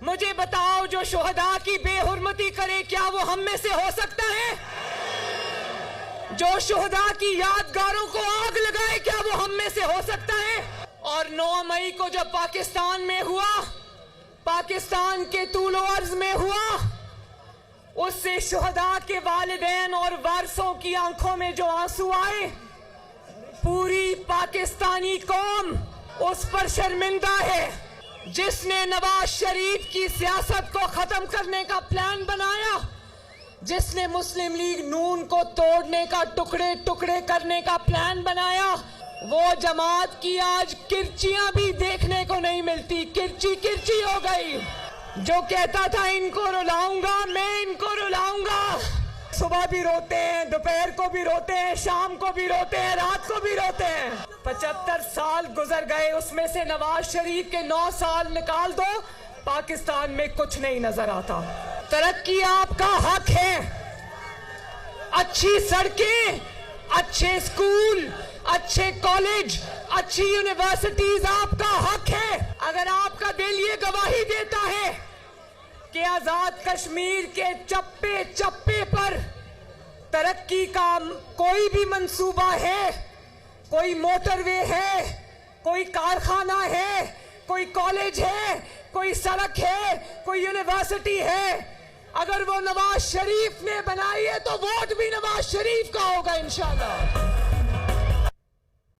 مجھے بتاؤ جو شہداء کی بے حرمتی کرے کیا وہ ہم میں سے ہو سکتا ہے؟ جو شہداء کی یادگاروں کو آگ لگائے کیا وہ ہم میں سے ہو سکتا ہے؟ اور 9 مئی کو جب پاکستان میں ہوا، پاکستان کے طول و عرض میں ہوا، اس سے شہداء کے والدین اور وارثوں کی آنکھوں میں جو آنسو آئے، پوری پاکستانی قوم اس پر شرمندہ ہے۔ جس نے نواز شریف کی سیاست کو ختم کرنے کا پلان بنایا، جس نے مسلم لیگ نون کو توڑنے کا، ٹکڑے ٹکڑے کرنے کا پلان بنایا، وہ جماعت کی آج کرچیاں بھی دیکھنے کو نہیں ملتی، کرچی کرچی ہو گئی۔ جو کہتا تھا ان کو رلاؤں گا، میں ان کو رلاؤں گا، صبح بھی روتے ہیں، دوپہر کو بھی روتے ہیں، شام کو بھی روتے ہیں، رات کو بھی روتے ہیں۔ 75 سال گزر گئے، اس میں سے نواز شریف کے 9 سال نکال دو، پاکستان میں کچھ نہیں نظر آتا۔ ترقی آپ کا حق ہے، اچھی سڑکیں، اچھے اسکول، اچھے کالج، اچھی یونیورسٹیز آپ کا حق ہے۔ اگر آپ کا دل یہ گواہی دیتا ہے کہ آزاد کشمیر کے چپے چپے پر ترقی کا کوئی بھی منصوبہ ہے، کوئی موٹر وے ہے، کوئی کارخانہ ہے، کوئی کالج ہے، کوئی سڑک ہے، کوئی یونیورسٹی ہے، اگر وہ نواز شریف نے بنائی ہے تو ووٹ بھی نواز شریف کا ہوگا انشاءاللہ۔